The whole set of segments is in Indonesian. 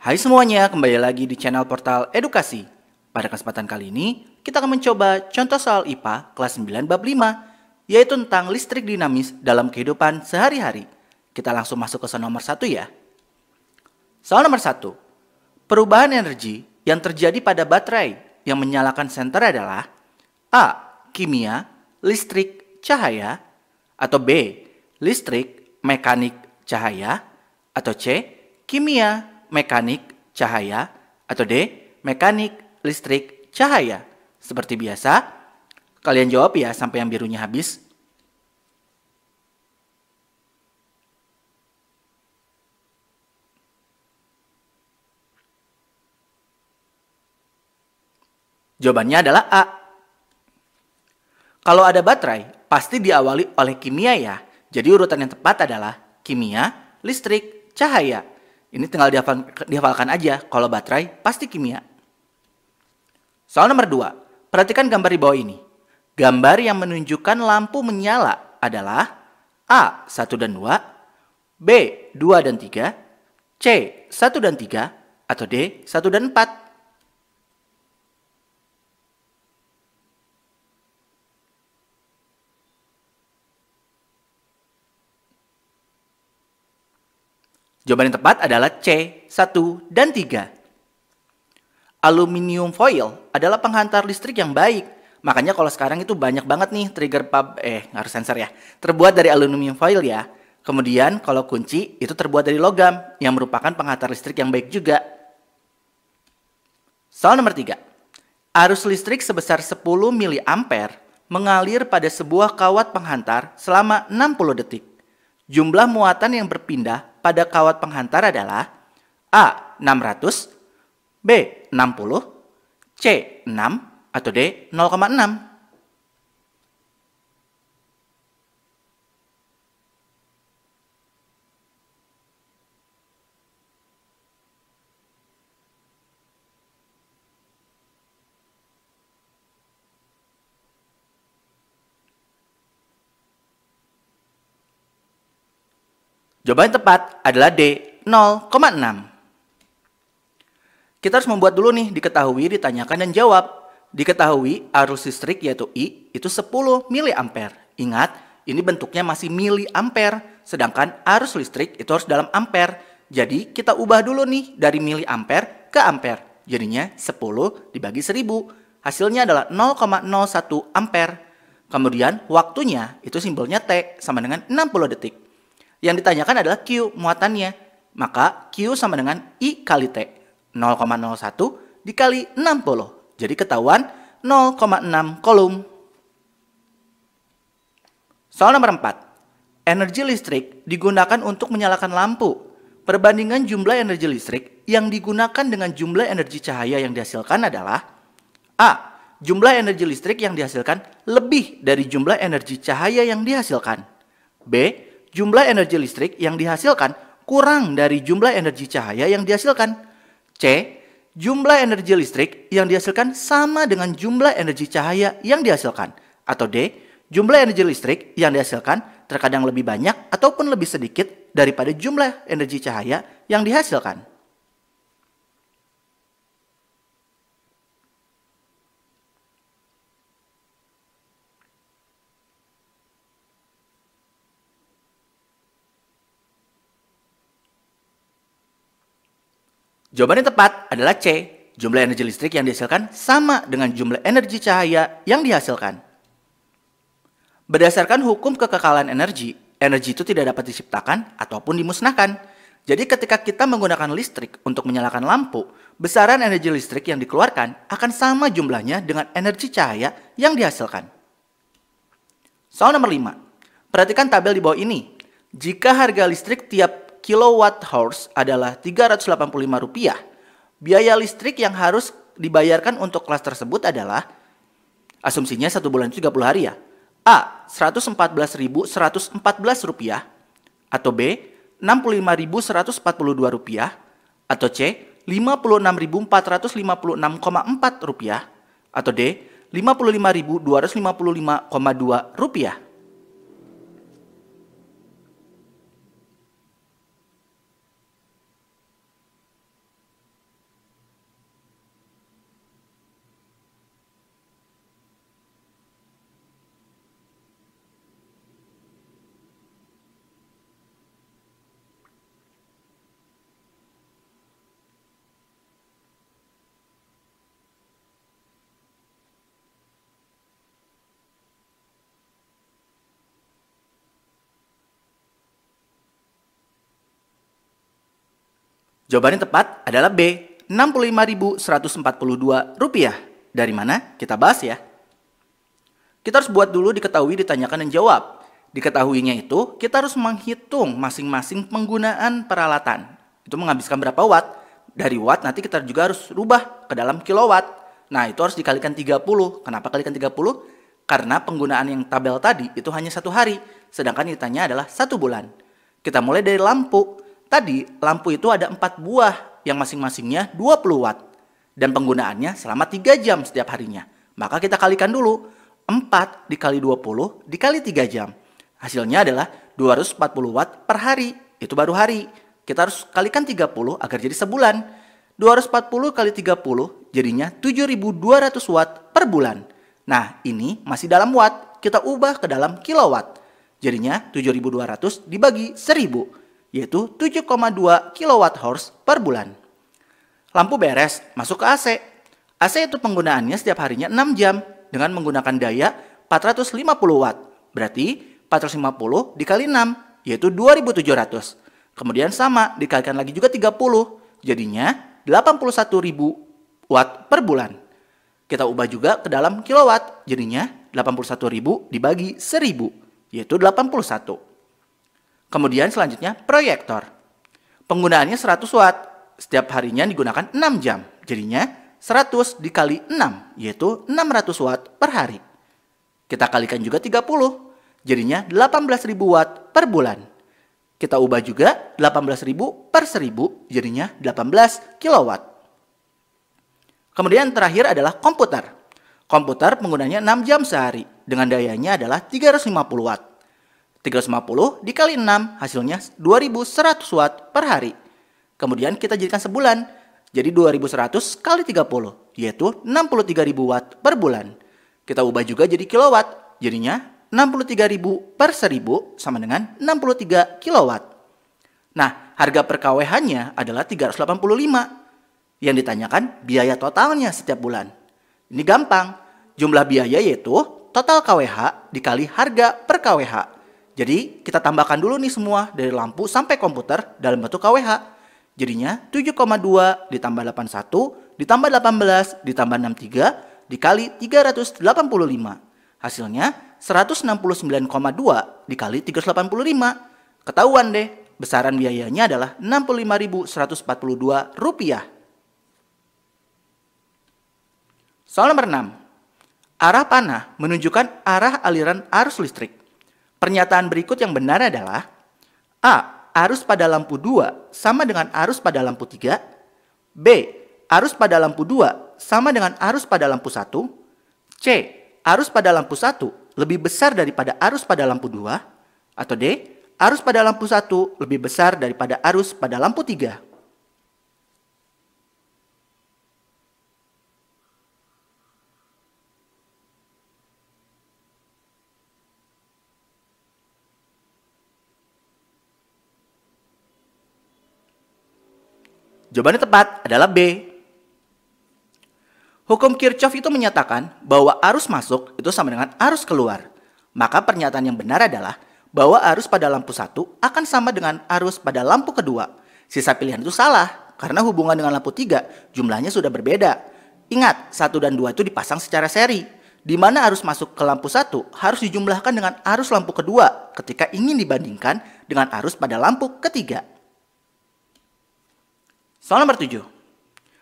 Hai semuanya, kembali lagi di channel Portal Edukasi. Pada kesempatan kali ini, kita akan mencoba contoh soal IPA kelas 9 bab 5, yaitu tentang listrik dinamis dalam kehidupan sehari-hari. Kita langsung masuk ke soal nomor 1 ya. Soal nomor 1. Perubahan energi yang terjadi pada baterai yang menyalakan senter adalah A. Kimia, listrik, cahaya, atau B. Listrik, mekanik, cahaya, atau C. Kimia, mekanik, cahaya, atau D. Mekanik, listrik, cahaya. Seperti biasa, kalian jawab ya sampai yang birunya habis. Jawabannya adalah A. Kalau ada baterai, pasti diawali oleh kimia ya. Jadi urutan yang tepat adalah kimia, listrik, cahaya. Ini tinggal dihafalkan aja, kalau baterai pasti kimia. Soal nomor 2. Perhatikan gambar di bawah ini. Gambar yang menunjukkan lampu menyala adalah A. 1 dan 2, B. 2 dan 3, C. 1 dan 3, atau D. 1 dan 4. Jawaban yang tepat adalah C. 1 dan 3. Aluminium foil adalah penghantar listrik yang baik. Makanya kalau sekarang itu banyak banget nih trigger harus sensor ya. Terbuat dari aluminium foil ya. Kemudian kalau kunci itu terbuat dari logam yang merupakan penghantar listrik yang baik juga. Soal nomor 3. Arus listrik sebesar 10 mA mengalir pada sebuah kawat penghantar selama 60 detik. Jumlah muatan yang berpindah pada kawat penghantar adalah A. 600, B. 60, C. 6, atau D. 0,6. Jawaban yang tepat adalah D. 0,6. Kita harus membuat dulu nih, diketahui, ditanyakan, dan jawab. Diketahui arus listrik yaitu I itu 10 mA. Ingat, ini bentuknya masih miliampere, sedangkan arus listrik itu harus dalam ampere. Jadi kita ubah dulu nih dari miliampere ke ampere. Jadinya 10 dibagi 1000. Hasilnya adalah 0,01 ampere. Kemudian waktunya itu simbolnya T sama dengan 60 detik. Yang ditanyakan adalah Q, muatannya. Maka Q sama dengan I kali T. 0,01 dikali 60. Jadi ketahuan 0,6 kolom. Soal nomor 4. Energi listrik digunakan untuk menyalakan lampu. Perbandingan jumlah energi listrik yang digunakan dengan jumlah energi cahaya yang dihasilkan adalah A. Jumlah energi listrik yang dihasilkan lebih dari jumlah energi cahaya yang dihasilkan. B. Jumlah energi listrik yang dihasilkan kurang dari jumlah energi cahaya yang dihasilkan. C. Jumlah energi listrik yang dihasilkan sama dengan jumlah energi cahaya yang dihasilkan. Atau D. Jumlah energi listrik yang dihasilkan terkadang lebih banyak ataupun lebih sedikit daripada jumlah energi cahaya yang dihasilkan. Jawaban yang tepat adalah C. Jumlah energi listrik yang dihasilkan sama dengan jumlah energi cahaya yang dihasilkan. Berdasarkan hukum kekekalan energi, energi itu tidak dapat diciptakan ataupun dimusnahkan. Jadi ketika kita menggunakan listrik untuk menyalakan lampu, besaran energi listrik yang dikeluarkan akan sama jumlahnya dengan energi cahaya yang dihasilkan. Soal nomor 5. Perhatikan tabel di bawah ini. Jika harga listrik tiap kilowatt hours adalah Rp385, biaya listrik yang harus dibayarkan untuk kelas tersebut adalah, asumsinya 1 bulan itu 30 hari ya, A. Rp114.114, atau B. Rp65.142, atau C. Rp56.456,4, atau D. Rp55.255,2. Jawaban yang tepat adalah B, Rp65.142. Dari mana? Kita bahas ya. Kita harus buat dulu diketahui, ditanyakan, dan jawab. Diketahuinya itu, kita harus menghitung masing-masing penggunaan peralatan. Itu menghabiskan berapa watt. Dari watt nanti kita juga harus rubah ke dalam kilowatt. Nah, itu harus dikalikan 30. Kenapa kalikan 30? Karena penggunaan yang tabel tadi itu hanya 1 hari. Sedangkan yang ditanya adalah 1 bulan. Kita mulai dari lampu. Tadi, lampu itu ada 4 buah yang masing-masingnya 20 watt. Dan penggunaannya selama 3 jam setiap harinya. Maka kita kalikan dulu. 4 dikali 20 dikali 3 jam. Hasilnya adalah 240 watt per hari. Itu baru hari. Kita harus kalikan 30 agar jadi sebulan. 240 kali 30 jadinya 7.200 watt per bulan. Nah, ini masih dalam watt. Kita ubah ke dalam kilowatt. Jadinya 7.200 dibagi 1000. Yaitu 7,2 kilowatt hours per bulan. Lampu beres, masuk ke AC. AC itu penggunaannya setiap harinya 6 jam. Dengan menggunakan daya 450 watt. Berarti 450 dikali 6, yaitu 2.700. Kemudian sama, dikalikan lagi juga 30. Jadinya 81.000 watt per bulan. Kita ubah juga ke dalam kilowatt. Jadinya 81.000 dibagi 1000, yaitu 81. Kemudian selanjutnya proyektor. Penggunaannya 100 watt. Setiap harinya digunakan 6 jam. Jadinya 100 dikali 6, yaitu 600 watt per hari. Kita kalikan juga 30, jadinya 18.000 watt per bulan. Kita ubah juga 18.000 per 1000, jadinya 18 kilowatt. Kemudian terakhir adalah komputer. Komputer penggunanya 6 jam sehari, dengan dayanya adalah 350 watt. 350 dikali 6, hasilnya 2100 watt per hari. Kemudian kita jadikan sebulan. Jadi 2100 kali 30, yaitu 63.000 watt per bulan. Kita ubah juga jadi kilowatt, jadinya 63.000 per 1000 sama dengan 63 kilowatt. Nah, harga per kWh-nya adalah 385. Yang ditanyakan biaya totalnya setiap bulan. Ini gampang, jumlah biaya yaitu total kWh dikali harga per kWh. Jadi kita tambahkan dulu nih semua dari lampu sampai komputer dalam bentuk kWh. Jadinya 7,2 ditambah 81 ditambah 18 ditambah 63 dikali 385. Hasilnya 169,2 dikali 385. Ketahuan deh, besaran biayanya adalah Rp65.142. Soal nomor 6. Arah panah menunjukkan arah aliran arus listrik. Pernyataan berikut yang benar adalah A. Arus pada lampu 2 sama dengan arus pada lampu 3. B. Arus pada lampu 2 sama dengan arus pada lampu 1. C. Arus pada lampu 1 lebih besar daripada arus pada lampu 2. Atau D. Arus pada lampu 1 lebih besar daripada arus pada lampu 3. Jawaban yang tepat adalah B. Hukum Kirchhoff itu menyatakan bahwa arus masuk itu sama dengan arus keluar. Maka pernyataan yang benar adalah bahwa arus pada lampu 1 akan sama dengan arus pada lampu kedua. Sisa pilihan itu salah, karena hubungan dengan lampu 3 jumlahnya sudah berbeda. Ingat, 1 dan 2 itu dipasang secara seri, di mana arus masuk ke lampu 1 harus dijumlahkan dengan arus lampu kedua ketika ingin dibandingkan dengan arus pada lampu ketiga. Soal nomor 7.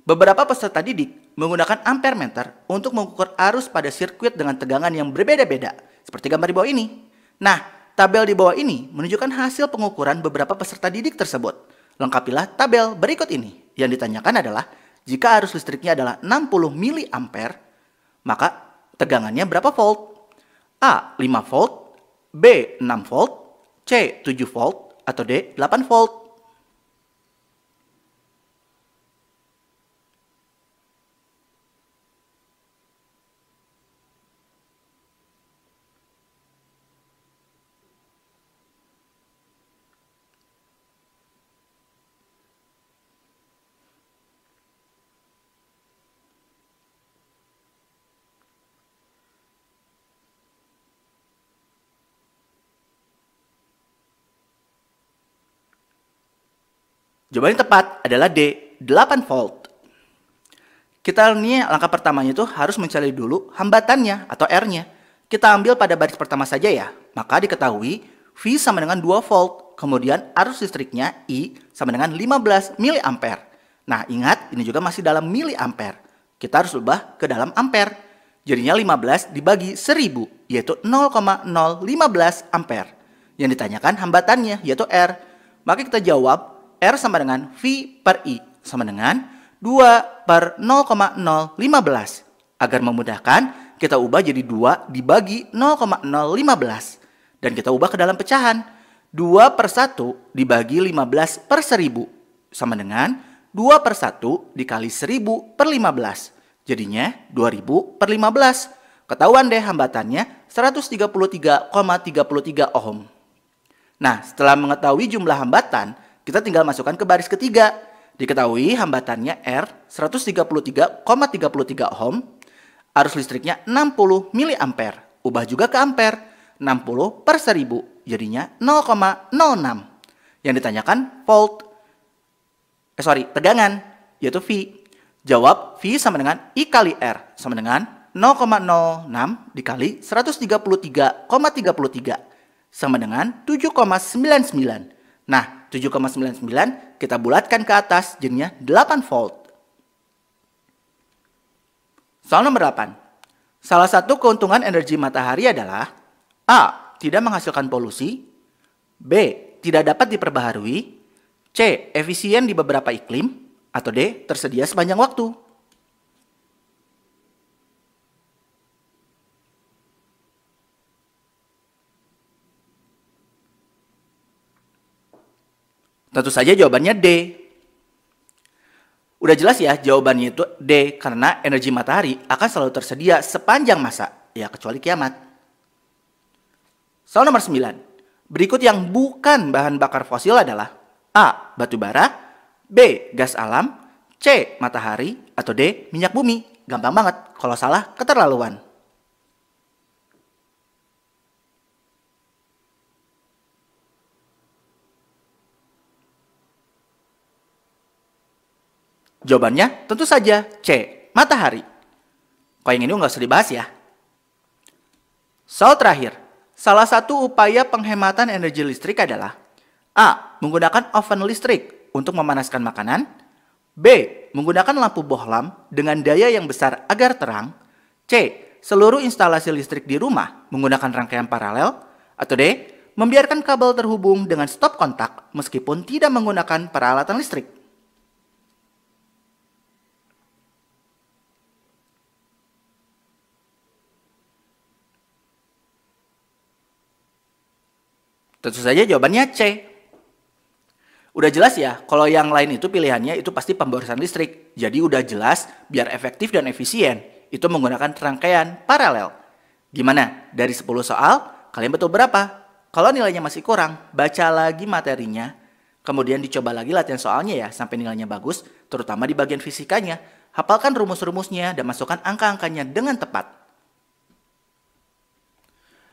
Beberapa peserta didik menggunakan ampere meter untuk mengukur arus pada sirkuit dengan tegangan yang berbeda-beda, seperti gambar di bawah ini. Nah, tabel di bawah ini menunjukkan hasil pengukuran beberapa peserta didik tersebut. Lengkapilah tabel berikut ini. Yang ditanyakan adalah, jika arus listriknya adalah 60 mA, maka tegangannya berapa volt? A. 5 volt, B. 6 volt, C. 7 volt, atau D. 8 volt. Jawaban yang tepat adalah D, 8 volt. Kita ini langkah pertamanya itu harus mencari dulu hambatannya atau R-nya. Kita ambil pada baris pertama saja ya. Maka diketahui V sama dengan 2 volt. Kemudian arus listriknya I sama dengan 15 mA. Nah ingat ini juga masih dalam miliampere. Kita harus ubah ke dalam ampere. Jadinya 15 dibagi 1000 yaitu 0,015 ampere. Yang ditanyakan hambatannya yaitu R. Maka kita jawab R sama dengan V per I sama dengan 2 per 0,015. Agar memudahkan, kita ubah jadi 2 dibagi 0,015. Dan kita ubah ke dalam pecahan. 2 per 1 dibagi 15 per 1000. Sama dengan 2 per 1 dikali 1000 per 15. Jadinya 2000 per 15. Ketahuan deh hambatannya 133,33 ohm. Nah, setelah mengetahui jumlah hambatan, kita tinggal masukkan ke baris ketiga. Diketahui hambatannya R 133,33 ohm. Arus listriknya 60 mA. Ubah juga ke ampere. 60 per 1000. Jadinya 0,06. Yang ditanyakan tegangan. Yaitu V. Jawab V sama dengan I kali R. Sama dengan 0,06 dikali 133,33. Sama dengan 7,99. Nah, 7,99 kita bulatkan ke atas jadinya 8 volt. Soal nomor 8. Salah satu keuntungan energi matahari adalah A. Tidak menghasilkan polusi. B. Tidak dapat diperbaharui. C. Efisien di beberapa iklim. Atau D. Tersedia sepanjang waktu. Tentu saja jawabannya D. Udah jelas ya jawabannya itu D karena energi matahari akan selalu tersedia sepanjang masa, ya kecuali kiamat. Soal nomor 9. Berikut yang bukan bahan bakar fosil adalah A. Batu bara, B. Gas alam, C. Matahari, atau D. Minyak bumi. Gampang banget, kalau salah keterlaluan. Jawabannya tentu saja C. Matahari. Kok yang ini nggak usah dibahas ya. Soal terakhir. Salah satu upaya penghematan energi listrik adalah A. Menggunakan oven listrik untuk memanaskan makanan. B. Menggunakan lampu bohlam dengan daya yang besar agar terang. C. Seluruh instalasi listrik di rumah menggunakan rangkaian paralel. Atau D. Membiarkan kabel terhubung dengan stop kontak meskipun tidak menggunakan peralatan listrik. Tentu saja jawabannya C. Udah jelas ya, kalau yang lain itu pilihannya itu pasti pemborosan listrik. Jadi udah jelas, biar efektif dan efisien, itu menggunakan rangkaian paralel. Gimana? Dari 10 soal, kalian betul berapa? Kalau nilainya masih kurang, baca lagi materinya. Kemudian dicoba lagi latihan soalnya ya, sampai nilainya bagus, terutama di bagian fisikanya. Hafalkan rumus-rumusnya dan masukkan angka-angkanya dengan tepat.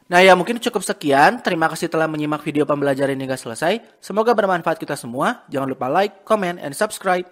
Nah ya mungkin cukup sekian, terima kasih telah menyimak video pembelajaran hingga selesai. Semoga bermanfaat kita semua, jangan lupa like, comment, and subscribe.